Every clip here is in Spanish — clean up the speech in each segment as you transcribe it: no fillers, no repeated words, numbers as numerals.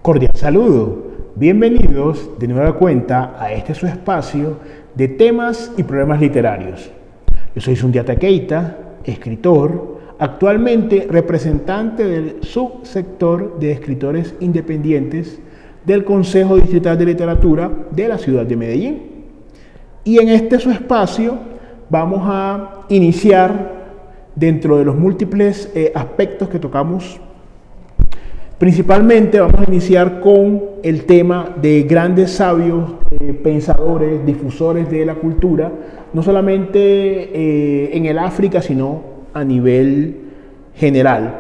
Cordial saludo. Bienvenidos de nueva cuenta a este su espacio de temas y problemas literarios. Yo soy Sundiata Keita, escritor, actualmente representante del subsector de escritores independientes del Consejo Distrital de Literatura de la ciudad de Medellín. Y en este su espacio vamos a iniciar dentro de los múltiples aspectos que tocamos. Principalmente vamos a iniciar con el tema de grandes sabios, pensadores, difusores de la cultura, no solamente en el África, sino a nivel general.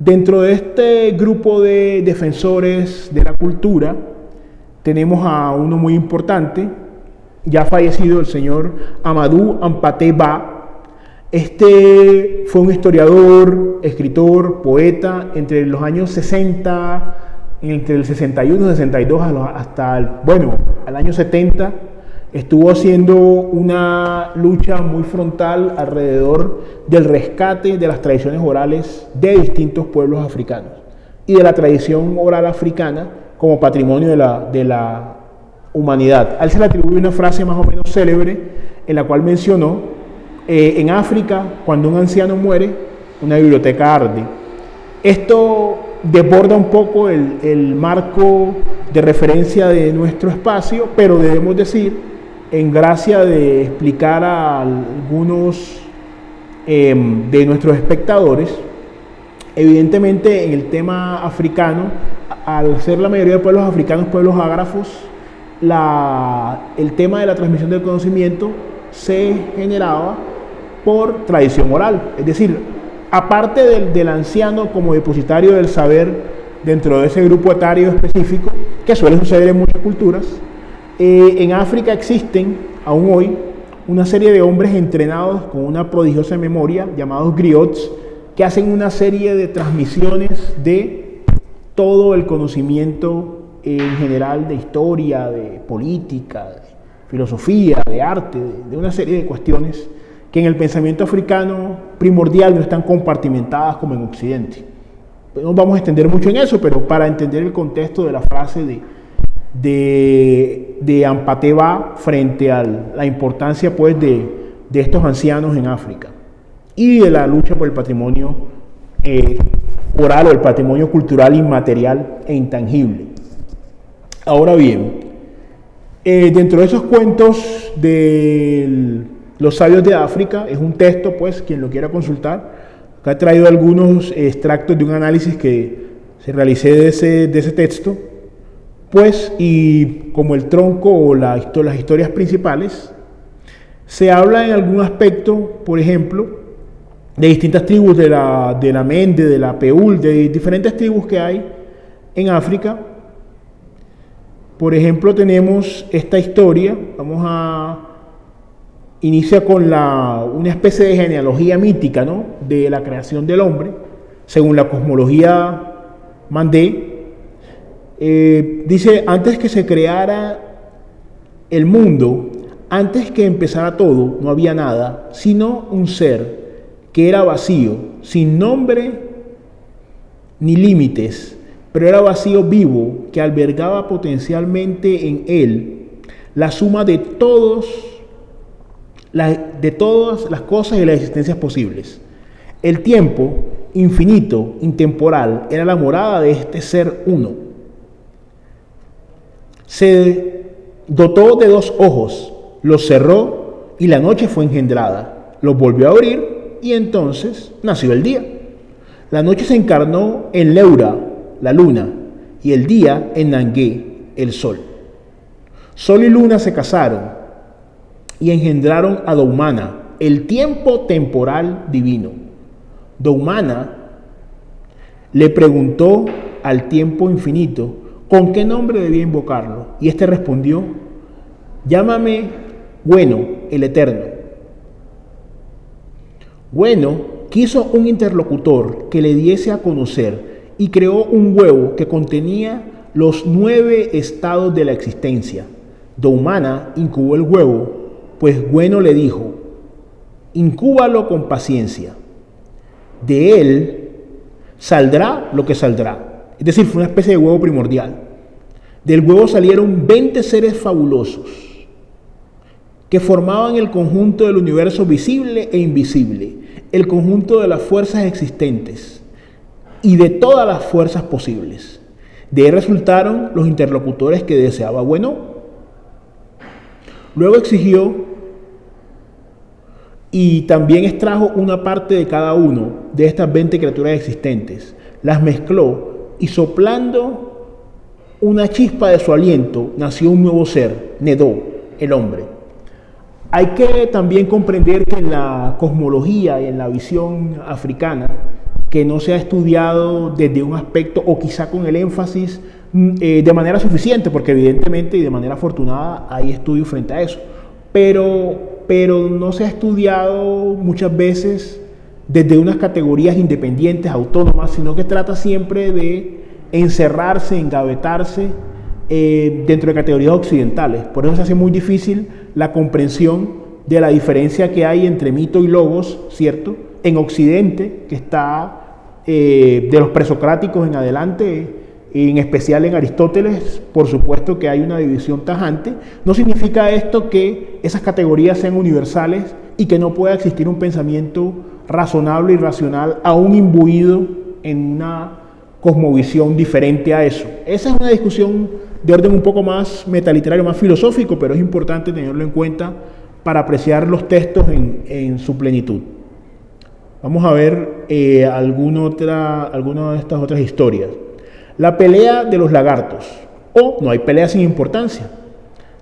Dentro de este grupo de defensores de la cultura, tenemos a uno muy importante, ya fallecido, el señor Amadou Hampâté Bâ. Este fue un historiador, escritor, poeta entre los años 60, entre el 61 y 62 hasta el año 70. Estuvo haciendo una lucha muy frontal alrededor del rescate de las tradiciones orales de distintos pueblos africanos y de la tradición oral africana como patrimonio de la humanidad. A él se le atribuye una frase más o menos célebre en la cual mencionó: en África, cuando un anciano muere, una biblioteca arde. Esto desborda un poco el marco de referencia de nuestro espacio, pero debemos decir, en gracia de explicar a algunos de nuestros espectadores, evidentemente en el tema africano, al ser la mayoría de pueblos africanos pueblos ágrafos, el tema de la transmisión del conocimiento se generaba por tradición oral, es decir, aparte del anciano como depositario del saber dentro de ese grupo etario específico, que suele suceder en muchas culturas, en África existen aún hoy una serie de hombres entrenados con una prodigiosa memoria, llamados griots, que hacen una serie de transmisiones de todo el conocimiento en general de historia, de política, de filosofía, de arte, de una serie de cuestiones que en el pensamiento africano primordial no están compartimentadas como en Occidente. No vamos a extender mucho en eso, pero para entender el contexto de la frase de Hampâté Bâ frente a la importancia pues, de estos ancianos en África y de la lucha por el patrimonio oral o el patrimonio cultural inmaterial e intangible. Ahora bien, dentro de esos cuentos de los sabios de África, es un texto, pues, quien lo quiera consultar. Acá he traído algunos extractos de un análisis que se realicé de ese texto, pues, y como el tronco o las historias principales, se habla en algún aspecto, por ejemplo, de distintas tribus de la Mende, de la Peul, de diferentes tribus que hay en África. Por ejemplo, tenemos esta historia, inicia con una especie de genealogía mítica, ¿no?, de la creación del hombre, según la cosmología Mandé. Dice, antes que se creara el mundo, antes que empezara todo, no había nada, sino un ser que era vacío, sin nombre ni límites, pero era vacío vivo, que albergaba potencialmente en él la suma de todas las cosas y las existencias posibles. El tiempo, infinito, intemporal, era la morada de este ser uno. Se dotó de 2 ojos, los cerró y la noche fue engendrada. Los volvió a abrir y entonces nació el día. La noche se encarnó en Leura, la luna, y el día en Nangué, el sol. Sol y luna se casaron y engendraron a Doumana, el tiempo temporal divino. Doumana le preguntó al tiempo infinito con qué nombre debía invocarlo, y éste respondió: llámame Bueno, el eterno. Bueno quiso un interlocutor que le diese a conocer y creó un huevo que contenía los 9 estados de la existencia. Doumana incubó el huevo, pues Bueno le dijo: incúbalo con paciencia. De él saldrá lo que saldrá. Es decir, fue una especie de huevo primordial. Del huevo salieron 20 seres fabulosos que formaban el conjunto del universo visible e invisible, el conjunto de las fuerzas existentes y de todas las fuerzas posibles. De ahí resultaron los interlocutores que deseaba Bueno. Luego exigió y también extrajo una parte de cada uno de estas 20 criaturas existentes, las mezcló y soplando una chispa de su aliento nació un nuevo ser, Nedó, el hombre. Hay que también comprender que en la cosmología y en la visión africana, que no se ha estudiado desde un aspecto o quizá con el énfasis de manera suficiente, porque evidentemente y de manera afortunada hay estudios frente a eso, pero no se ha estudiado muchas veces desde unas categorías independientes, autónomas, sino que trata siempre de encerrarse, engavetarse dentro de categorías occidentales. Por eso se hace muy difícil la comprensión de la diferencia que hay entre mito y logos, ¿cierto? En Occidente, que está de los presocráticos en adelante, en especial en Aristóteles, por supuesto que hay una división tajante. No significa esto que esas categorías sean universales y que no pueda existir un pensamiento razonable y racional aún imbuido en una cosmovisión diferente a eso. Esa es una discusión de orden un poco más metaliterario, más filosófico, pero es importante tenerlo en cuenta para apreciar los textos en su plenitud. Vamos a ver alguna de estas otras historias. La pelea de los lagartos, o no hay pelea sin importancia.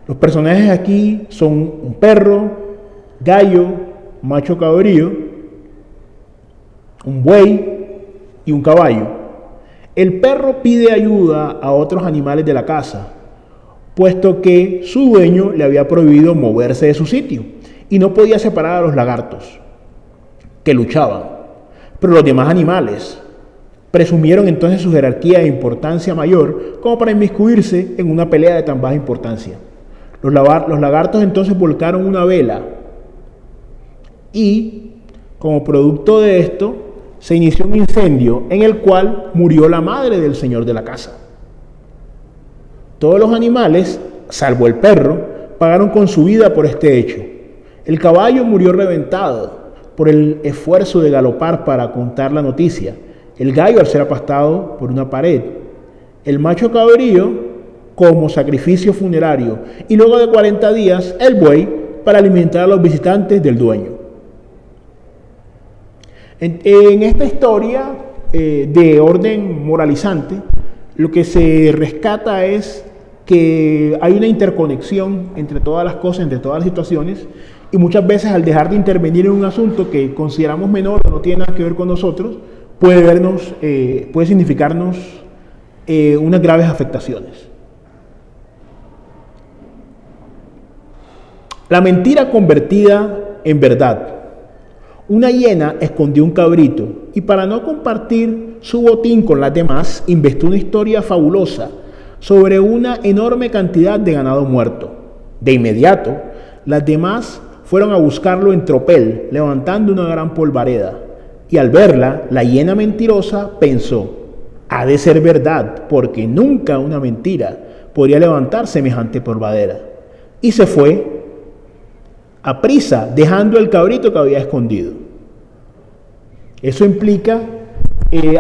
Los personajes aquí son un perro, gallo, macho cabrío, un buey y un caballo. El perro pide ayuda a otros animales de la casa, puesto que su dueño le había prohibido moverse de su sitio y no podía separar a los lagartos, que luchaban. Pero los demás animales presumieron entonces su jerarquía e importancia mayor como para inmiscuirse en una pelea de tan baja importancia. Los lagartos entonces volcaron una vela y, como producto de esto, se inició un incendio en el cual murió la madre del señor de la casa. Todos los animales, salvo el perro, pagaron con su vida por este hecho. El caballo murió reventado por el esfuerzo de galopar para contar la noticia. El gallo al ser aplastado por una pared. El macho cabrío como sacrificio funerario. Y luego de 40 días, el buey para alimentar a los visitantes del dueño. En esta historia de orden moralizante, lo que se rescata es que hay una interconexión entre todas las cosas, entre todas las situaciones, y muchas veces al dejar de intervenir en un asunto que consideramos menor o no tiene nada que ver con nosotros, puede significarnos unas graves afectaciones. La mentira convertida en verdad. Una hiena escondió un cabrito y para no compartir su botín con las demás, inventó una historia fabulosa sobre una enorme cantidad de ganado muerto. De inmediato, las demás fueron a buscarlo en tropel, levantando una gran polvareda. Y al verla, la hiena mentirosa pensó, ha de ser verdad, porque nunca una mentira podría levantar semejante polvadera. Y se fue a prisa, dejando el cabrito que había escondido. Eso implica,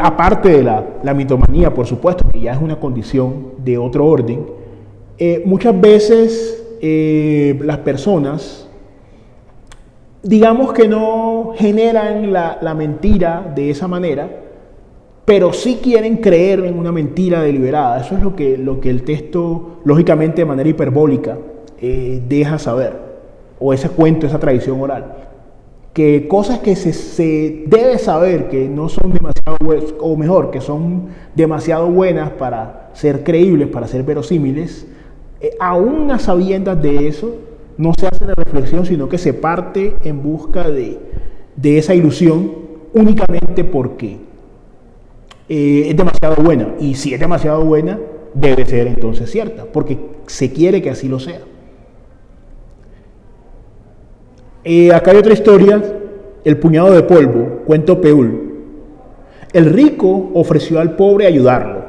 aparte de la mitomanía, por supuesto, que ya es una condición de otro orden, muchas veces las personas, digamos que no generan la mentira de esa manera, pero sí quieren creer en una mentira deliberada. Eso es lo que el texto, lógicamente de manera hiperbólica, deja saber. O ese cuento, esa tradición oral, que cosas que se debe saber que no son demasiado buenas, o mejor, que son demasiado buenas para ser creíbles, para ser verosímiles, aún a sabiendas de eso, no se hace la reflexión, sino que se parte en busca de esa ilusión únicamente porque es demasiado buena. Y si es demasiado buena, debe ser entonces cierta, porque se quiere que así lo sea. Acá hay otra historia, el puñado de polvo, cuento Peul. El rico ofreció al pobre ayudarlo,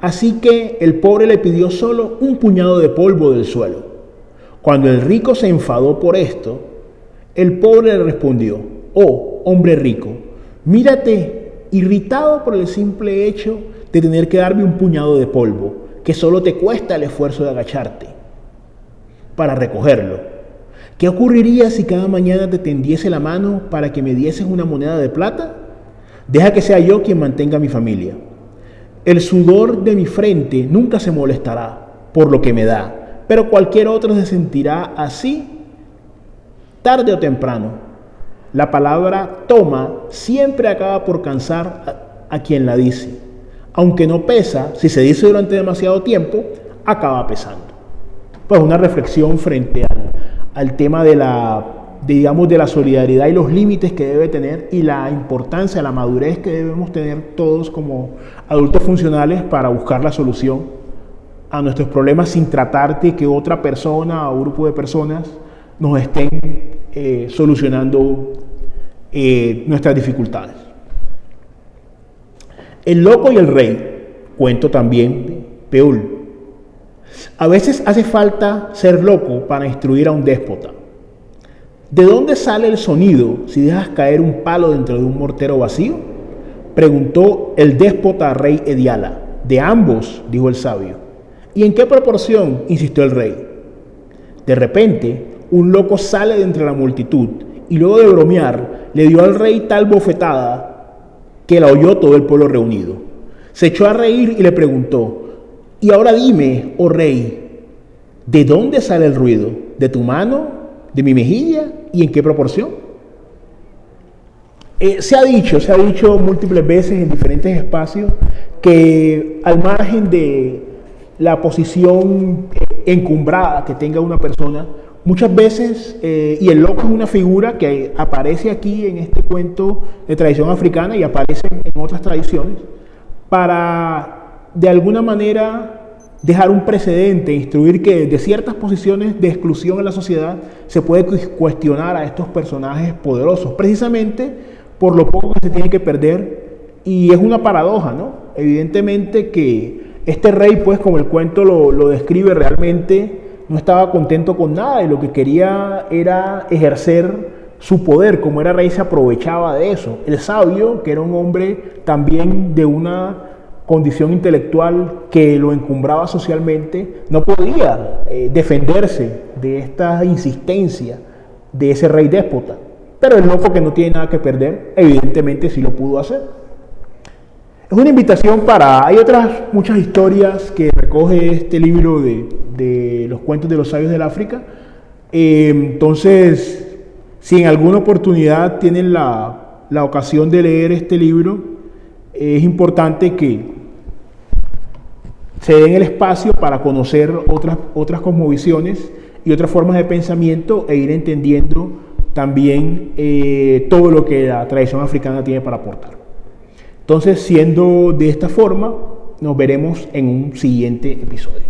Así que el pobre le pidió solo un puñado de polvo del suelo. Cuando el rico se enfadó por esto, el pobre le respondió: «Oh, hombre rico, mírate irritado por el simple hecho de tener que darme un puñado de polvo, que solo te cuesta el esfuerzo de agacharte para recogerlo. ¿Qué ocurriría si cada mañana te tendiese la mano para que me dieses una moneda de plata? Deja que sea yo quien mantenga a mi familia. El sudor de mi frente nunca se molestará por lo que me da, pero cualquier otro se sentirá así tarde o temprano. La palabra toma siempre acaba por cansar a quien la dice. Aunque no pesa, si se dice durante demasiado tiempo, acaba pesando». Pues una reflexión frente al tema de la solidaridad y los límites que debe tener y la importancia, la madurez que debemos tener todos como adultos funcionales para buscar la solución a nuestros problemas sin tratar de que otra persona o grupo de personas nos estén solucionando nuestras dificultades. El loco y el rey, cuento también de Peul. A veces hace falta ser loco para instruir a un déspota. ¿De dónde sale el sonido si dejas caer un palo dentro de un mortero vacío?, preguntó el déspota a rey Ediala. «De ambos», dijo el sabio. «¿Y en qué proporción?», insistió el rey. De repente, un loco sale de entre la multitud y luego de bromear, le dio al rey tal bofetada que la oyó todo el pueblo reunido. Se echó a reír y le preguntó: «Y ahora dime, oh rey, ¿de dónde sale el ruido? ¿De tu mano? ¿De mi mejilla? ¿Y en qué proporción?». Se ha dicho múltiples veces en diferentes espacios que al margen de la posición encumbrada que tenga una persona, muchas veces, y el loco es una figura que aparece aquí en este cuento de tradición africana y aparece en otras tradiciones, para de alguna manera dejar un precedente, instruir que de ciertas posiciones de exclusión en la sociedad se puede cuestionar a estos personajes poderosos, precisamente por lo poco que se tiene que perder. Y es una paradoja, ¿no? Evidentemente que este rey, pues como el cuento lo describe, realmente no estaba contento con nada y lo que quería era ejercer su poder. Como era rey, se aprovechaba de eso. El sabio, que era un hombre también de una condición intelectual que lo encumbraba socialmente, no podía defenderse de esta insistencia de ese rey déspota. Pero el loco, que no tiene nada que perder, evidentemente sí lo pudo hacer. Es una invitación hay otras muchas historias que recoge este libro de los cuentos de los sabios del África. Entonces, si en alguna oportunidad tienen la ocasión de leer este libro, es importante que se den el espacio para conocer otras cosmovisiones y otras formas de pensamiento e ir entendiendo también todo lo que la tradición africana tiene para aportar. Entonces, siendo de esta forma, nos veremos en un siguiente episodio.